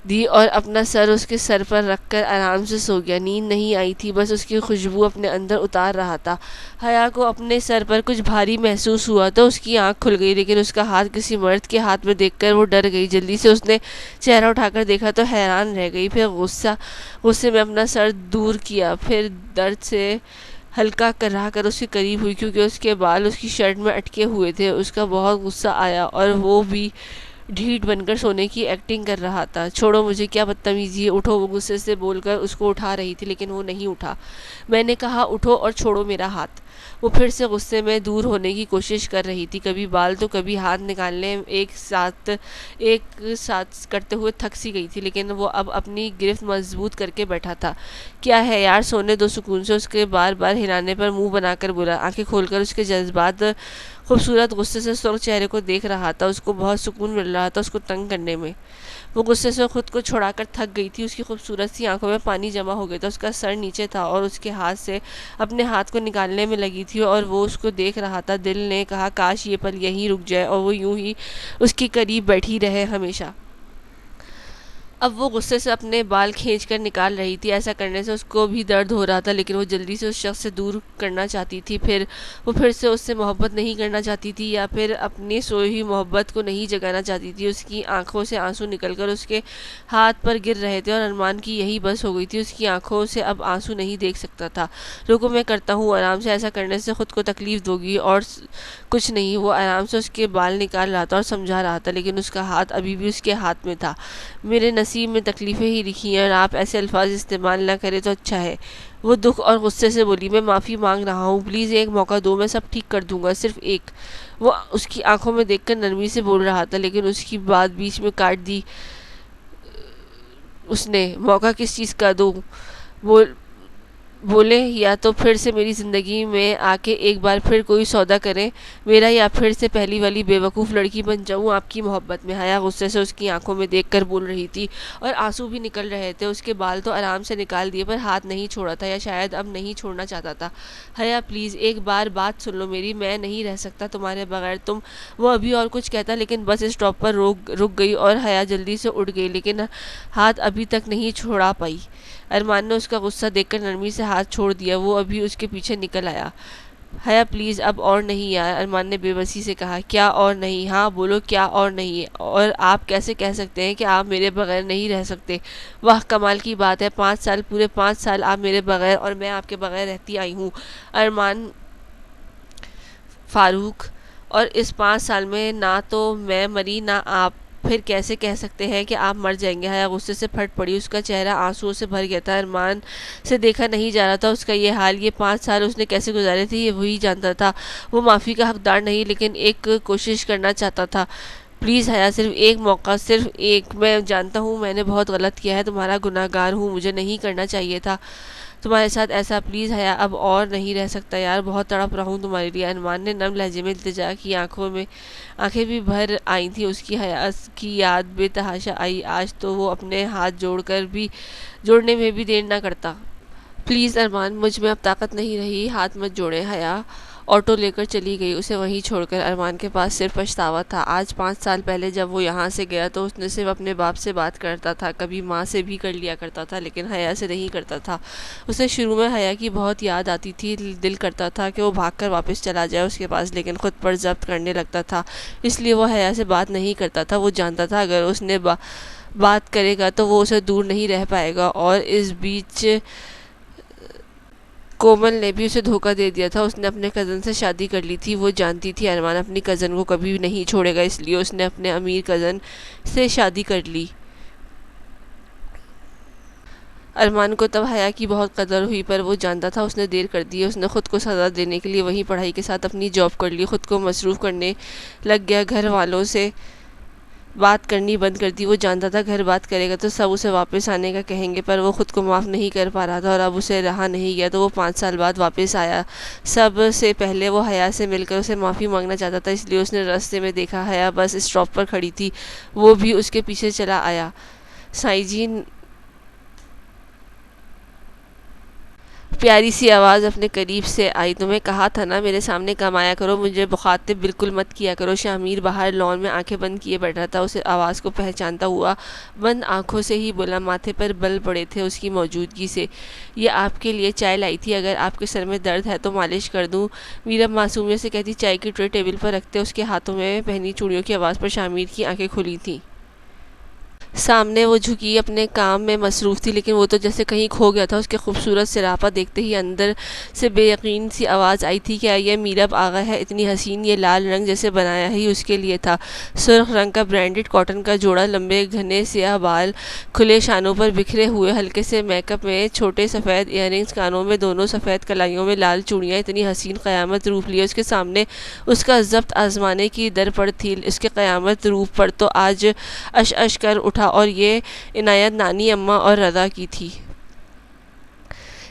دی اور اپنا سر اس کے سر پر رکھ کر آرام سے سو گیا۔ نیند نہیں آئی تھی، بس اس کی خوشبو اپنے اندر اتار رہا تھا۔ حیا کو اپنے سر پر کچھ بھاری محسوس ہوا تو اس کی آنکھ کھل گئی، لیکن اس کا ہاتھ کسی مرد کے ہاتھ میں دیکھ کر وہ ڈر گئی۔ جلدی سے اس نے چہرہ اٹھا کر دیکھا تو حیران رہ گئی، پھر غصے میں اپنا سر دور کیا، پھر درد سے ہلکا کرا کر اس کے قریب ہوئی کیونکہ اس کے بال اس کی شرٹ میں اٹکے ہوئے تھے۔ اس کا بہت غصہ آیا اور وہ بھی ڈھیٹ بن کر سونے کی ایکٹنگ کر رہا تھا۔ چھوڑو مجھے، کیا بدتمیزی ہے، اٹھو، وہ غصے سے بول کر اس کو اٹھا رہی تھی لیکن وہ نہیں اٹھا۔ میں نے کہا اٹھو اور چھوڑو میرا ہاتھ۔ وہ پھر سے غصے میں دور ہونے کی کوشش کر رہی تھی، کبھی بال تو کبھی ہاتھ نکالنے ایک ساتھ کرتے ہوئے تھک سی گئی تھی، لیکن وہ اب اپنی گرفت مضبوط کر کے بیٹھا تھا۔ کیا ہے یار، سونے دو سکون سے، اس کے بار بار ہلانے پر منہ بنا کر بولا۔ آنکھیں کھول کر اس کے جذبات خوبصورت غصے سے سرخ چہرے کو دیکھ رہا تھا۔ اس کو بہت سکون مل رہا تھا اس کو تنگ کرنے میں۔ وہ غصے سے خود کو چھڑا کر تھک گئی تھی، اس کی خوبصورت سی آنکھوں میں پانی جمع ہو گیا تھا، اس کا سر نیچے تھا اور اس کے ہاتھ سے اپنے ہاتھ کو نکالنے میں لگی تھی اور وہ اس کو دیکھ رہا تھا۔ دل نے کہا کاش یہ پل یہیں رک جائے اور وہ یوں ہی اس کے قریب بیٹھی رہے ہمیشہ۔ اب وہ غصے سے اپنے بال کھینچ کر نکال رہی تھی، ایسا کرنے سے اس کو بھی درد ہو رہا تھا، لیکن وہ جلدی سے اس شخص سے دور کرنا چاہتی تھی۔ وہ پھر سے اس سے محبت نہیں کرنا چاہتی تھی یا پھر اپنی سوئی ہوئی محبت کو نہیں جگانا چاہتی تھی۔ اس کی آنکھوں سے آنسو نکل کر اس کے ہاتھ پر گر رہے تھے اور ارمان کی یہی بس ہو گئی تھی، اس کی آنکھوں سے اب آنسو نہیں دیکھ سکتا تھا۔ رکو، میں کرتا ہوں آرام سے، ایسا کرنے سے خود کو تکلیف دو گی اور کچھ نہیں۔ وہ آرام سے اس کے بال نکال رہا تھا اور سمجھا رہا تھا، لیکن اس کا ہاتھ ابھی بھی اس کے ہاتھ میں تھا۔ میرے نصیب میں تکلیفیں ہی لکھی ہیں اور آپ ایسے الفاظ استعمال نہ کریں تو اچھا ہے۔ وہ دکھ اور غصے سے بولی۔ میں معافی مانگ رہا ہوں، پلیز ایک موقع دو، میں سب ٹھیک کر دوں گا، صرف ایک۔ وہ اس کی آنکھوں میں دیکھ کر نرمی سے بول رہا تھا، لیکن اس کی بات بیچ میں کاٹ دی اس نے۔ موقع کس چیز کا دوں؟ بولے یا تو پھر سے میری زندگی میں آ کے ایک بار پھر کوئی سودا کریں میرا، یا پھر سے پہلی والی بے وقوف لڑکی بن جاؤں آپ کی محبت میں۔ حیا غصے سے اس کی آنکھوں میں دیکھ کر بول رہی تھی اور آنسو بھی نکل رہے تھے۔ اس کے بال تو آرام سے نکال دیے پر ہاتھ نہیں چھوڑا تھا، یا شاید اب نہیں چھوڑنا چاہتا تھا۔ حیا پلیز ایک بار بات سن لو میری، میں نہیں رہ سکتا تمہارے بغیر۔ وہ ابھی اور کچھ کہتا لیکن بس اسٹاپ پر رک گئی اور حیا جلدی سے اٹھ گئی، لیکن ہاتھ ابھی تک نہیں چھوڑا پائی۔ ارمان نے اس کا غصہ دیکھ کر نرمی سے ہاتھ چھوڑ دیا، وہ ابھی اس کے پیچھے نکل آیا۔ حیا پلیز اب اور نہیں یار، ارمان نے بے بسی سے کہا۔ کیا اور نہیں؟ ہاں بولو کیا اور نہیں؟ اور آپ کیسے کہہ سکتے ہیں کہ آپ میرے بغیر نہیں رہ سکتے؟ واہ کمال کی بات ہے، پورے 5 سال آپ میرے بغیر اور میں آپ کے بغیر رہتی آئی ہوں ارمان فاروق، اور اس 5 سال میں نہ تو میں مری نہ آپ، پھر کیسے کہہ سکتے ہیں کہ آپ مر جائیں گے؟ حیا غصے سے پھٹ پڑی، اس کا چہرہ آنسوؤں سے بھر گیا تھا۔ ارمان سے دیکھا نہیں جا رہا تھا اس کا یہ حال۔ یہ 5 سال اس نے کیسے گزارے تھے یہ وہی جانتا تھا۔ وہ معافی کا حقدار نہیں، لیکن ایک کوشش کرنا چاہتا تھا۔ پلیز حیا، صرف ایک موقع، صرف ایک۔ میں جانتا ہوں میں نے بہت غلط کیا ہے، تمہارا گناہ گار ہوں، مجھے نہیں کرنا چاہیے تھا تمہارے ساتھ ایسا۔ پلیز حیا، اب اور نہیں رہ سکتا یار، بہت تڑپ رہا ہوں تمہارے لیے۔ ارمان نے نرم لہجے میں التجا کی، آنکھیں بھی بھر آئی تھیں اس کی۔ حیا کی یاد بے تحاشا آئی، آج تو وہ اپنے ہاتھ جوڑنے میں بھی دیر نہ کرتا۔ پلیز ارمان، مجھ میں اب طاقت نہیں رہی، ہاتھ مت جوڑیں۔ حیا آٹو لے کر چلی گئی، اسے وہیں چھوڑ کر۔ ارمان کے پاس صرف پچھتاوا تھا۔ آج 5 سال پہلے جب وہ یہاں سے گیا تو اس نے صرف اپنے باپ سے بات کرتا تھا، کبھی ماں سے بھی کر لیا کرتا تھا، لیکن حیا سے نہیں کرتا تھا۔ اسے شروع میں حیا کی بہت یاد آتی تھی، دل کرتا تھا کہ وہ بھاگ کر واپس چلا جائے اس کے پاس، لیکن خود پر ضبط کرنے لگتا تھا، اس لیے وہ حیا سے بات نہیں کرتا تھا۔ وہ جانتا تھا اگر اس نے بات کرے گا تو وہ اسے دور نہیں رہ پائے گا، اور اس بیچ کومل نے بھی اسے دھوکہ دے دیا تھا۔ اس نے اپنے کزن سے شادی کر لی تھی، وہ جانتی تھی ارمان اپنی کزن کو کبھی نہیں چھوڑے گا، اس لیے اس نے اپنے امیر کزن سے شادی کر لی۔ ارمان کو تب حیا کی بہت قدر ہوئی، پر وہ جانتا تھا اس نے دیر کر دی ہے۔ اس نے خود کو سزا دینے کے لیے وہیں پڑھائی کے ساتھ اپنی جاب کر لی، خود کو مصروف کرنے لگ گیا، گھر والوں سے بات کرنی بند کر دی۔ وہ جانتا تھا گھر بات کرے گا تو سب اسے واپس آنے کا کہیں گے، پر وہ خود کو معاف نہیں کر پا رہا تھا اور اب اسے رہا نہیں گیا تو وہ 5 سال بعد واپس آیا۔ سب سے پہلے وہ حیا سے مل کر اسے معافی مانگنا چاہتا تھا، اس لیے اس نے راستے میں دیکھا حیا بس اسٹاپ پر کھڑی تھی، وہ بھی اس کے پیچھے چلا آیا۔ سائیں جی، پیاری سی آواز اپنے قریب سے آئی، تمہیں کہا تھا نا میرے سامنے کم آیا کرو، مجھے مخاطب بالکل مت کیا کرو۔ شامیر باہر لان میں آنکھیں بند کیے بیٹھا تھا، اسے آواز کو پہچانتا ہوا بند آنکھوں سے ہی بولا، ماتھے پر بل پڑے تھے اس کی موجودگی سے۔ یہ آپ کے لیے چائے لائی تھی، اگر آپ کے سر میں درد ہے تو مالش کر دوں؟ میرب معصومیت سے کہتی، چائے کی ٹرے ٹیبل پر رکھتے اس کے ہاتھوں میں پہنی چوڑیوں کی آواز پر شامیر کی آنکھیں کھلی تھیں۔ سامنے وہ جھکی اپنے کام میں مصروف تھی، لیکن وہ تو جیسے کہیں کھو گیا تھا۔ اس کے خوبصورت سراپا دیکھتے ہی اندر سے بے یقین سی آواز آئی تھی، کیا یہ میرب آغا ہے؟ اتنی حسین، یہ لال رنگ جیسے بنایا ہی اس کے لیے تھا۔ سرخ رنگ کا برینڈڈ کاٹن کا جوڑا، لمبے گھنے سیاہ بال کھلے شانوں پر بکھرے ہوئے، ہلکے سے میک اپ میں چھوٹے سفید ایئر رنگز، کانوں میں دونوں سفید کلائیوں میں لال چوڑیاں، اتنی حسین قیامت روپ لیے اس کے سامنے اس کا ضبط آزمانے کی درپڑ تھی۔ اس کے قیامت روپ پر تو آج اش اش کر اٹھا، اور یہ عنایت نانی، اماں اور رضا کی تھی۔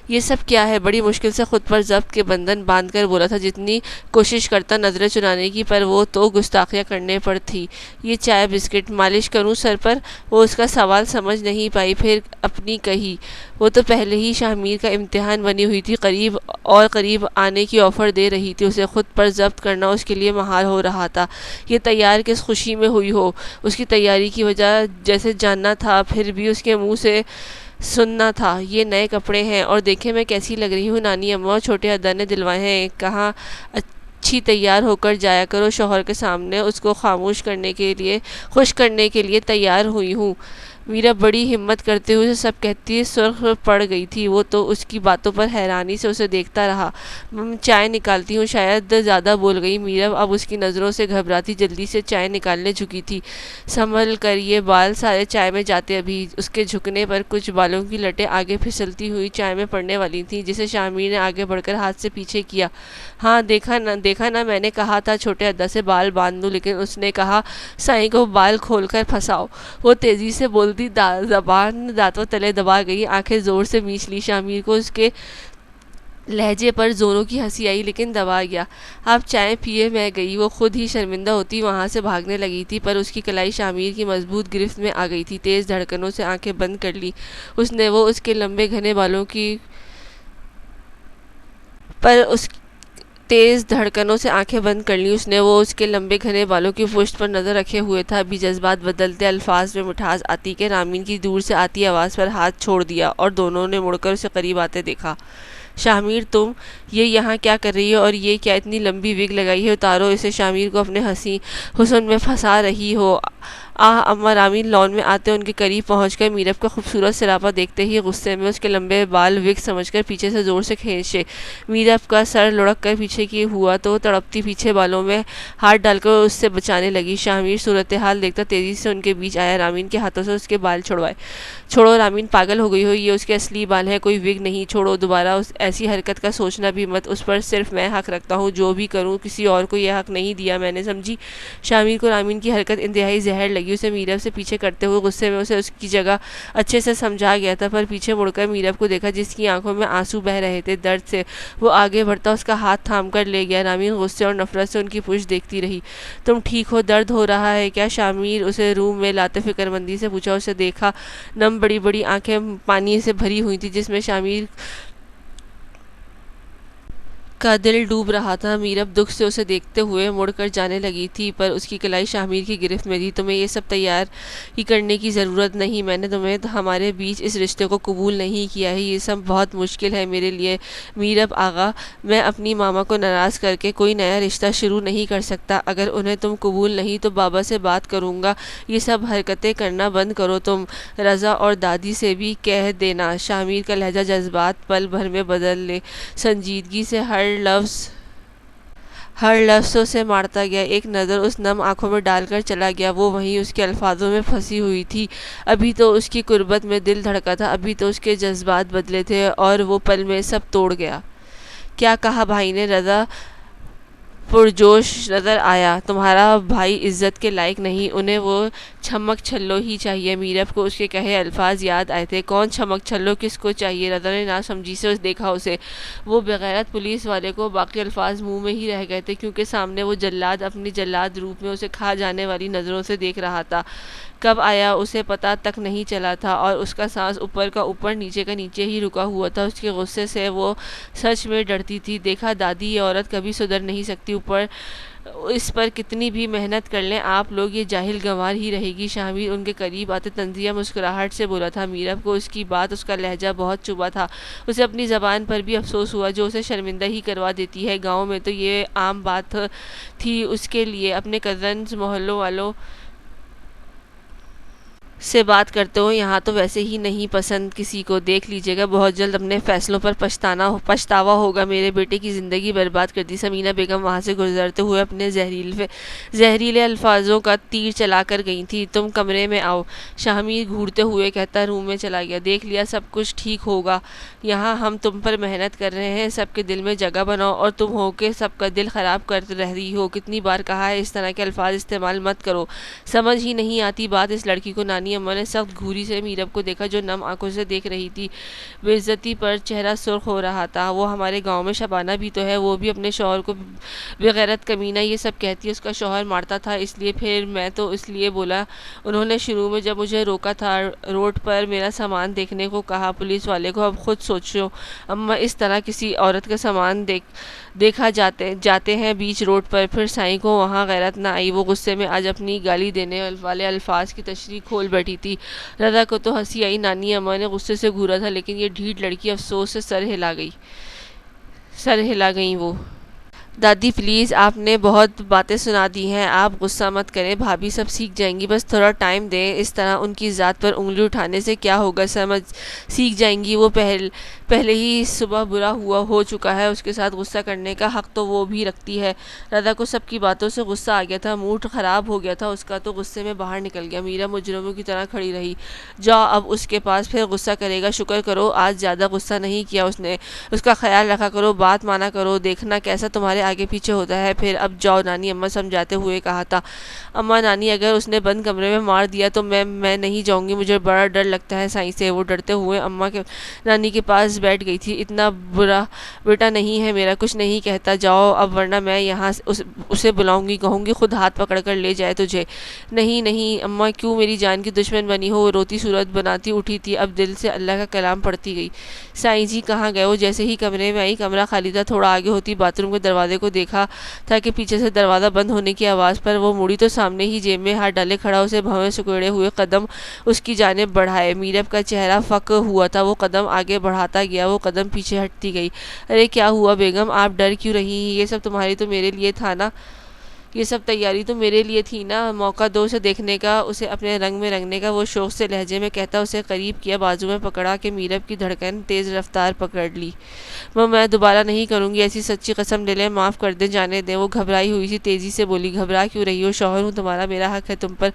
یہ سب کیا ہے؟ بڑی مشکل سے خود پر ضبط کے بندھن باندھ کر بولا تھا، جتنی کوشش کرتا نظریں چرانے کی، پر وہ تو گستاخیاں کرنے پر تھی۔ یہ چائے بسکٹ مالش کروں سر پر؟ وہ اس کا سوال سمجھ نہیں پائی، پھر اپنی کہی، وہ تو پہلے ہی شامیر کا امتحان بنی ہوئی تھی، قریب اور قریب آنے کی آفر دے رہی تھی، اسے خود پر ضبط کرنا اس کے لیے محال ہو رہا تھا۔ یہ تیار کس خوشی میں ہوئی ہو؟ اس کی تیاری کی وجہ جیسے جاننا تھا، پھر بھی اس کے منہ سے سننا تھا۔ یہ نئے کپڑے ہیں اور دیکھیں میں کیسی لگ رہی ہوں، نانی اماں اور چھوٹے ادا نے دلوائے ہیں، کہاں اچھی تیار ہو کر جایا کرو شوہر کے سامنے۔ اس کو خوش کرنے کے لیے تیار ہوئی ہوں۔ میرا بڑی ہمت کرتے ہوئے سب کہتی سرخ پڑ گئی تھی، وہ تو اس کی باتوں پر حیرانی سے اسے دیکھتا رہا۔ چائے نکالتی ہوں، شاید زیادہ بول گئی میرب، اب اس کی نظروں سے گھبراتی جلدی سے چائے نکالنے جھکی تھی۔ سنبھل کر، یہ بال سارے چائے میں جاتے ابھی۔ اس کے جھکنے پر کچھ بالوں کی لٹیں آگے پھسلتی ہوئی چائے میں پڑنے والی تھیں، جسے شامیر نے آگے بڑھ کر ہاتھ سے پیچھے کیا۔ ہاں دیکھا نا، میں نے کہا تھا چھوٹے ادا سے بال باندھ دوں، لیکن اس نے کہا سائیں کو بال کھول کر پھنساؤ۔ وہ تیزی سے بولتی زبان دانتوں تلے دبا گئی، آنکھیں زور سے میچ لی۔ شامیر کو اس کے لہجے پر زوروں کی ہنسی آئی، لیکن دبا گیا۔ آپ چائے پیے، میں گئی۔ وہ خود ہی شرمندہ ہوتی وہاں سے بھاگنے لگی تھی، پر اس کی کلائی شامیر کی مضبوط گرفت میں آ گئی تھی۔ تیز دھڑکنوں سے آنکھیں بند کر لی اس نے، وہ اس کے لمبے گھنے بالوں کی پشت پر نظر رکھے ہوئے تھا۔ ابھی جذبات بدلتے، الفاظ میں مٹھاس آتی کہ رامین کی دور سے آتی آواز پر ہاتھ چھوڑ دیا، اور دونوں نے مڑ کر اسے قریب آتے دیکھا۔ شامیر، تم یہ یہاں کیا کر رہی ہو؟ اور یہ کیا اتنی لمبی وگ لگائی ہے؟ اتارو اسے۔ شامیر کو اپنے حسن میں پھنسا رہی ہو؟ آہ اماں! رامین لان میں آتے ان کے قریب پہنچ کر میرب کا خوبصورت سراپا دیکھتے ہی غصے میں اس کے لمبے بال وگ سمجھ کر پیچھے سے زور سے کھینچے۔ میرب کا سر لڑک کر پیچھے کی ہوا تو تڑپتی پیچھے بالوں میں ہاتھ ڈال کر اس سے بچانے لگی۔ شامیر صورتحال دیکھتا تیزی سے ان کے بیچ آیا، رامین کے ہاتھوں سے اس کے بال چھڑوائے۔ چھوڑو رامین، پاگل ہو گئی ہو؟ یہ اس کے اصلی بال ہیں، کوئی وگ نہیں۔ چھوڑو، دوبارہ ایسی حرکت کا سوچنا بھی مت، اس پر صرف میں حق رکھتا ہوں، جو بھی کروں کسی اور کو یہ حق نہیں دیا میں نے، سمجھی؟ شامیر کو رامین کی حرکت انتہائی زہر لگی، اسے میرب سے پیچھے کرتے ہوئے غصے میں اسے اس کی جگہ اچھے سے سمجھا گیا تھا، پر پیچھے مڑ کر میرب کو دیکھا جس کی آنکھوں میں آنسو بہہ رہے تھے درد سے۔ وہ آگے بڑھتا اس کا ہاتھ تھام کر لے گیا۔ رامین غصے اور نفرت سے ان کی پشت دیکھتی رہی۔ تم ٹھیک ہو؟ درد ہو رہا ہے کیا؟ شامیر اسے روم میں لاتے فکر مندی سے پوچھا۔ اسے دیکھا نم بڑی بڑی آنکھیں پانی سے بھری ہوئی تھی، جس میں شامیر کا دل ڈوب رہا تھا۔ میرب دکھ سے اسے دیکھتے ہوئے مڑ کر جانے لگی تھی، پر اس کی کلائی شامیر کی گرفت میں تھی۔ تمہیں یہ سب تیاری کرنے کی ضرورت نہیں، میں نے تمہیں ہمارے بیچ اس رشتے کو قبول نہیں کیا ہے، یہ سب بہت مشکل ہے میرے لیے میرب آغا۔ میں اپنی ماما کو ناراض کر کے کوئی نیا رشتہ شروع نہیں کر سکتا، اگر انہیں تم قبول نہیں تو بابا سے بات کروں گا۔ یہ سب حرکتیں کرنا بند کرو تم، رضا اور دادی سے بھی کہہ دینا۔ شامیر کا لہجہ جذبات پل بھر میں بدل لے، سنجیدگی سے ہر لفظ اسے مارتا گیا۔ ایک نظر اس نم آنکھوں میں ڈال کر چلا گیا، وہ وہیں اس کے الفاظوں میں پھنسی ہوئی تھی۔ ابھی تو اس کی قربت میں دل دھڑکا تھا، ابھی تو اس کے جذبات بدلے تھے، اور وہ پل میں سب توڑ گیا۔ کیا کہا بھائی نے؟ رضا پرجوش نظر آیا۔ تمہارا بھائی عزت کے لائق نہیں، انہیں وہ چھمک چھلو ہی چاہیے۔ میرب کو اس کے کہے الفاظ یاد آئے تھے۔ کون چھمک چھلو، کس کو چاہیے؟ رضا نے ناسمجھی سے دیکھا اسے۔ وہ بغیرت پولیس والے کو باقی الفاظ منہ میں ہی رہ گئے تھے، کیونکہ سامنے وہ جلاد اپنی جلاد روپ میں اسے کھا جانے والی نظروں سے دیکھ رہا تھا۔ کب آیا اسے پتہ تک نہیں چلا تھا، اور اس کا سانس اوپر کا اوپر نیچے کا نیچے ہی رکا ہوا تھا۔ اس کے غصے سے وہ سچ میں ڈرتی تھی۔ دیکھا دادی، یہ عورت کبھی سدھر نہیں سکتی، اوپر اس پر کتنی بھی محنت کر لیں آپ لوگ، یہ جاہل گنوار ہی رہے گی۔ شامیر ان کے قریب آتے طنزیہ مسکراہٹ سے بولا تھا۔ میرب کو اس کی بات، اس کا لہجہ بہت چبھا تھا۔ اسے اپنی زبان پر بھی افسوس ہوا جو اسے شرمندہ ہی کروا دیتی ہے۔ گاؤں میں تو یہ عام بات تھی اس کے لیے اپنے کزنز، محلوں والوں سے بات کرتے ہو، یہاں تو ویسے ہی نہیں پسند کسی کو۔ دیکھ لیجیے گا، بہت جلد اپنے فیصلوں پر پچھتاوا ہوگا۔ میرے بیٹے کی زندگی برباد کر دی۔ سمینا بیگم وہاں سے گزرتے ہوئے اپنے زہریلے الفاظوں کا تیر چلا کر گئی تھی۔ تم کمرے میں آؤ، شامیر گھورتے ہوئے کہتا روم میں چلا گیا۔ دیکھ لیا، سب کچھ ٹھیک ہوگا، یہاں ہم تم پر محنت کر رہے ہیں، سب کے دل میں جگہ بناؤ، اور تم ہو کے سب کا دل خراب کر رہی ہو۔ کتنی بار کہا ہے اس طرح کے الفاظ استعمال مت کرو، سمجھ ہی نہیں آتی بات اس لڑکی کو۔ نانی اماں نے سخت گھوری سے میرب کو دیکھا جو نم آنکھوں سے دیکھ رہی تھی۔ بے عزتی پر چہرہ سرخ ہو رہا تھا۔ وہ ہمارے گاؤں میں شبانہ بھی تو ہے، وہ بھی اپنے شوہر کو بغیرت، کمینہ یہ سب کہتی ہے۔ اس کا شوہر مارتا تھا اس لیے، پھر میں تو اس لیے بولا۔ انہوں نے شروع میں جب مجھے روکا تھا، روڈ پر میرا سامان دیکھنے کو کہا پولیس والے کو۔ اب خود سوچو اماں، اس طرح کسی عورت کا سامان دیکھا جاتے ہیں بیچ روڈ پر، پھر سائیں کو وہاں غیرت نہ آئی؟ وہ غصے میں آج اپنی گالی دینے والے الفاظ کی تشریح کھول بیٹھی تھی۔ رضا کو تو ہنسی آئی۔ نانی اماں نے غصے سے گھورا تھا، لیکن یہ ڈھیٹ لڑکی افسوس سے سر ہلا گئی۔ وہ دادی پلیز، آپ نے بہت باتیں سنا دی ہیں، آپ غصہ مت کریں، بھابھی سب سیکھ جائیں گی، بس تھوڑا ٹائم دیں۔ اس طرح ان کی ذات پر انگلی اٹھانے سے کیا ہوگا، سیکھ جائیں گی۔ وہ پہلے ہی صبح برا ہو چکا ہے، اس کے ساتھ غصہ کرنے کا حق تو وہ بھی رکھتی ہے۔ رضا کو سب کی باتوں سے غصہ آ گیا تھا، موڈ خراب ہو گیا تھا اس کا، تو غصے میں باہر نکل گیا۔ میرا مجرموں کی طرح کھڑی رہی۔ جاؤ اب اس کے پاس، پھر غصہ کرے گا، شکر کرو آج زیادہ غصہ نہیں کیا اس نے، اس کا خیال رکھا کرو، بات مانا کرو، دیکھنا کیسا تمہارے آگے پیچھے ہوتا ہے۔ پھر اب جاؤ، نانی اماں سمجھاتے ہوئے کہا تھا۔ اماں نانی، اگر اس نے بند کمرے میں مار دیا تو میں نہیں جاؤں گی، مجھے بڑا ڈر لگتا ہے سائیں سے۔ وہ ڈرتے ہوئے نانی کے پاس بیٹھ گئی تھی۔ اتنا برا بیٹا نہیں ہے میرا، کچھ نہیں کہتا، جاؤ اب ورنہ میں یہاں اسے بلاؤں گی، کہوں گی خود ہاتھ پکڑ کر لے جائے تجھے۔ نہیں اماں، کیوں میری جان کی دشمن بنی ہو؟ وہ روتی صورت بناتی اٹھی تھی، اب دل سے اللہ کا کلام پڑھتی گئی۔ سائیں جی کہاں گئے؟ وہ جیسے ہی کمرے میں آئی، کمرہ خالی تھا، تھوڑا آگے ہوتی باتھ روم کے دروازے کو دیکھا تھا کہ پیچھے سے دروازہ بند ہونے کی آواز پر وہ مڑی تو سامنے ہی جیب میں ہاتھ ڈالے کھڑا اسے بھویں سکیڑے ہوئے قدم اس کی جانب بڑھائے۔ میرب کا چہرہ فک ہوا تھا، وہ قدم آگے بڑھاتا گیا، وہ قدم پیچھے ہٹتی گئی۔ ارے کیا ہوا بیگم، آپ ڈر کیوں رہی ہیں؟ یہ سب تمہاری تو میرے لیے تھا نا، یہ سب تیاری تو میرے لیے تھی نا، موقع دو اسے دیکھنے کا، اسے اپنے رنگ میں رنگنے کا۔ وہ شوق سے لہجے میں کہتا اسے قریب کیا، بازو میں پکڑا کہ میرب کی دھڑکن تیز رفتار پکڑ لی۔ میں دوبارہ نہیں کروں گی ایسی، سچی قسم لے لیں، معاف کر دیں، جانے دیں۔ وہ گھبرائی ہوئی سی تیزی سے بولی۔ گھبرا کیوں رہی ہو؟ شوہر ہوں تمہارا، میرا حق ہے تم پر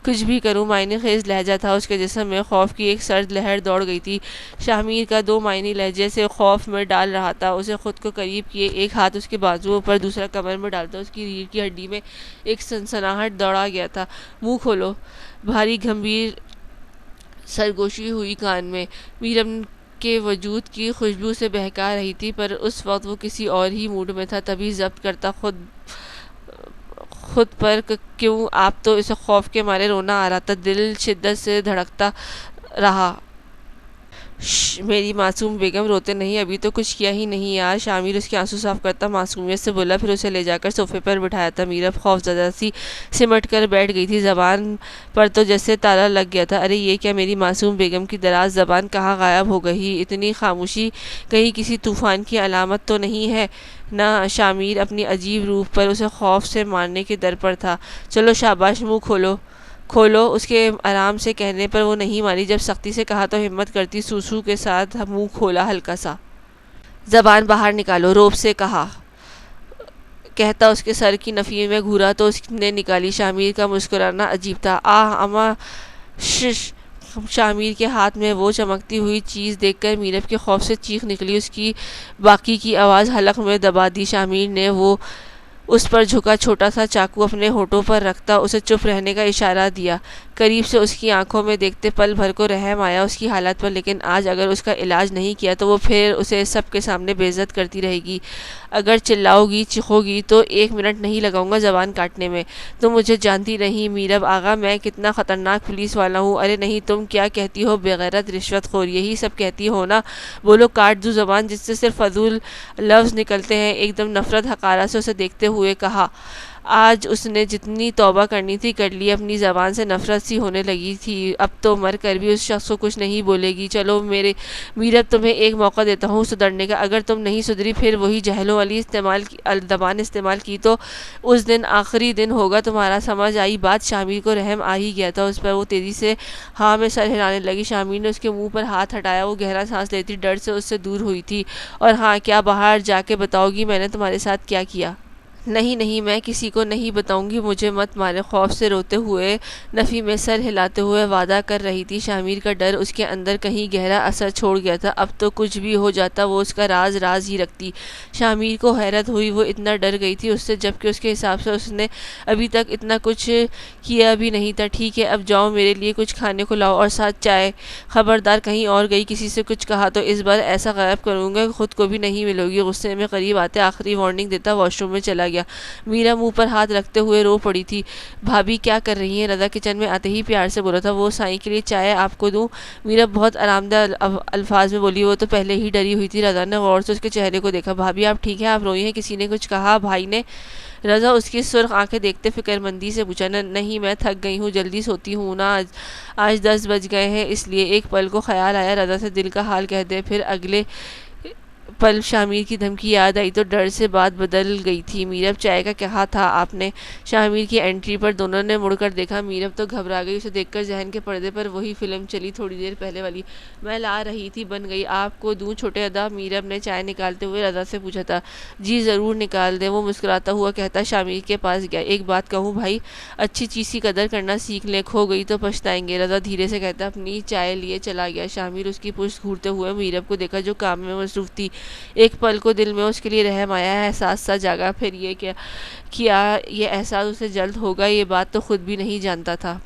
کچھ بھی کروں۔ معنی خیز لہجہ تھا اس کے جسم میں، خوف کی ایک سرد لہر دوڑ گئی تھی۔ شامیر کا دو معنی لہجے سے خوف میں ڈال رہا تھا۔ اسے خود کو قریب کیے، ایک ہاتھ اس کے بازوؤں پر، دوسرا کمر میں ڈالتا اس کی ریڑھ کی ہڈی میں ایک سنسناہٹ دوڑا گیا تھا۔ منہ کھولو، بھاری گھمبیر سرگوشی ہوئی کان میں۔ میرب کے وجود کی خوشبو سے بہکا رہی تھی، پر اس وقت وہ کسی اور ہی موڈ میں تھا۔ تبھی ضبط کرتا خود پر، کیوں آپ تو اسے خوف کے مارے رونا آ رہا تھا، دل شدت سے دھڑکتا رہا۔ میری معصوم بیگم، روتے نہیں، ابھی تو کچھ کیا ہی نہیں یار۔ شامیر اس کے آنسو صاف کرتا معصومیت سے بولا، پھر اسے لے جا کر صوفے پر بٹھایا تھا۔ میرب خوف زدہ سی سمٹ کر بیٹھ گئی تھی، زبان پر تو جیسے تالا لگ گیا تھا۔ ارے یہ کیا، میری معصوم بیگم کی دراز زبان کہاں غائب ہو گئی؟ اتنی خاموشی کہیں کسی طوفان کی علامت تو نہیں ہے نا؟ شامیر اپنی عجیب روح پر اسے خوف سے مارنے کے در پر تھا۔ چلو شاباش، منہ کھولو، اس کے آرام سے کہنے پر وہ نہیں مانی۔ جب سختی سے کہا تو ہمت کرتی سوسو کے ساتھ منہ کھولا، ہلکا سا زبان باہر نکالو، روب سے کہتا اس کے سر کی نفی میں گھورا تو اس نے نکالی۔ شامیر کا مسکرانا عجیب تھا۔ اماں، شش۔ شامیر کے ہاتھ میں وہ چمکتی ہوئی چیز دیکھ کر میرب کے خوف سے چیخ نکلی، اس کی باقی کی آواز حلق میں دبا دی۔ شامیر نے وہ اس پر جھکا، چھوٹا سا چاقو اپنے ہونٹوں پر رکھتا اسے چپ رہنے کا اشارہ دیا۔ قریب سے اس کی آنکھوں میں دیکھتے پل بھر کو رحم آیا اس کی حالت پر، لیکن آج اگر اس کا علاج نہیں کیا تو وہ پھر اسے سب کے سامنے بے عزت کرتی رہے گی۔ اگر چلاؤ گی، چیخو گی تو 1 منٹ نہیں لگاؤں گا زبان کاٹنے میں۔ تم مجھے جانتی نہیں میرب آغا، میں کتنا خطرناک پولیس والا ہوں۔ ارے نہیں، تم کیا کہتی ہو، بے غیرت، رشوت خور، یہی سب کہتی ہو نا؟ بولو، کاٹ دوں زبان جس سے صرف فضول لفظ نکلتے ہیں؟ ایک دم نفرت حقارت سے اسے دیکھتے ہوئے کہا۔ آج اس نے جتنی توبہ کرنی تھی کر لی، اپنی زبان سے نفرت سی ہونے لگی تھی۔ اب تو مر کر بھی اس شخص کو کچھ نہیں بولے گی۔ چلو میرب، تمہیں ایک موقع دیتا ہوں سدھرنے کا، اگر تم نہیں سدھری پھر وہی جہلوں والی زبان استعمال کی تو اس دن آخری دن ہوگا تمہارا۔ سمجھ آئی بات؟ شامل کو رحم آ ہی گیا تھا اس پر، وہ تیزی سے ہاں میں سر ہلانے لگی۔ شامل نے اس کے منہ پر ہاتھ ہٹایا، وہ گہرا سانس لیتی ڈر سے اس سے دور ہوئی تھی۔ اور ہاں، کیا باہر جا کے بتاؤ گی میں نے تمہارے ساتھ کیا کیا؟ نہیں نہیں، میں کسی کو نہیں بتاؤں گی، مجھے مت مارے، خوف سے روتے ہوئے نفی میں سر ہلاتے ہوئے وعدہ کر رہی تھی۔ شامل کا ڈر اس کے اندر کہیں گہرا اثر چھوڑ گیا تھا، اب تو کچھ بھی ہو جاتا وہ اس کا راز راز ہی رکھتی۔ شامل کو حیرت ہوئی، وہ اتنا ڈر گئی تھی اس سے، جبکہ اس کے حساب سے اس نے ابھی تک اتنا کچھ کیا بھی نہیں تھا۔ ٹھیک ہے، اب جاؤ، میرے لیے کچھ کھانے کو لاؤ اور ساتھ چائے۔ خبردار کہیں اور گئی، کسی سے کچھ کہا تو اس بار ایسا غائب کروں گا کہ خود کو بھی نہیں ملو گی۔ غصے میں قریب آتے آخری وارننگ دیتا واش روم میں چلا گیا۔ میرا منہ پر ہاتھ رکھتے ہوئے رو پڑی تھی۔ بھابھی کیا کر رہی ہیں؟ رضا کچن میں آتے ہی پیار سے بولا تھا۔ وہ سائیں کے لیے چائے آپ کو دوں؟ میرا بہت آرام دہ الفاظ میں بولی، وہ تو پہلے ہی ڈری ہوئی تھی۔ رضا نے غور سے اس کے چہرے کو دیکھا۔ بھابھی آپ ٹھیک ہیں؟ آپ روئی ہیں؟ کسی نے کچھ کہا؟ بھائی نے؟ رضا اس کی سرخ آنکھیں دیکھتے فکر مندی سے پوچھا۔ نہیں، میں تھک گئی ہوں، جلدی سوتی ہوں نا، آج 10 بج گئے ہیں اس لیے۔ ایک پل کو خیال آیا رضا سے دل کا حال کہہ دے، پھر اگلے پل شامل کی دھمکی یاد آئی تو ڈر سے بات بدل گئی تھی۔ میرب، چائے کا کہا تھا آپ نے؟ شامل کی انٹری پر دونوں نے مڑ کر دیکھا۔ میرب تو گھبرا گئی، اسے دیکھ کر ذہن کے پردے پر وہی فلم چلی تھوڑی دیر پہلے والی۔ میں لا رہی تھی، بن گئی، آپ کو دوں چھوٹے ادا؟ میرب نے چائے نکالتے ہوئے رضا سے پوچھا تھا۔ جی ضرور نکال دیں، وہ مسکراتا ہوا کہتا شامل کے پاس گیا۔ ایک بات کہوں بھائی، اچھی چیز کی قدر کرنا سیکھ لیں، کھو گئی تو پچھتائیں گے۔ رضا دھیرے سے کہتا اپنی چائے لیے چلا گیا۔ شامل اس کی پشت گھورتے ہوئے میرب کو دیکھا جو کام میں مصروف تھی۔ ایک پل کو دل میں اس کے لیے رحم آیا، احساس سا جاگا۔ پھر یہ کیا یہ احساس اسے جلد ہوگا، یہ بات تو خود بھی نہیں جانتا تھا۔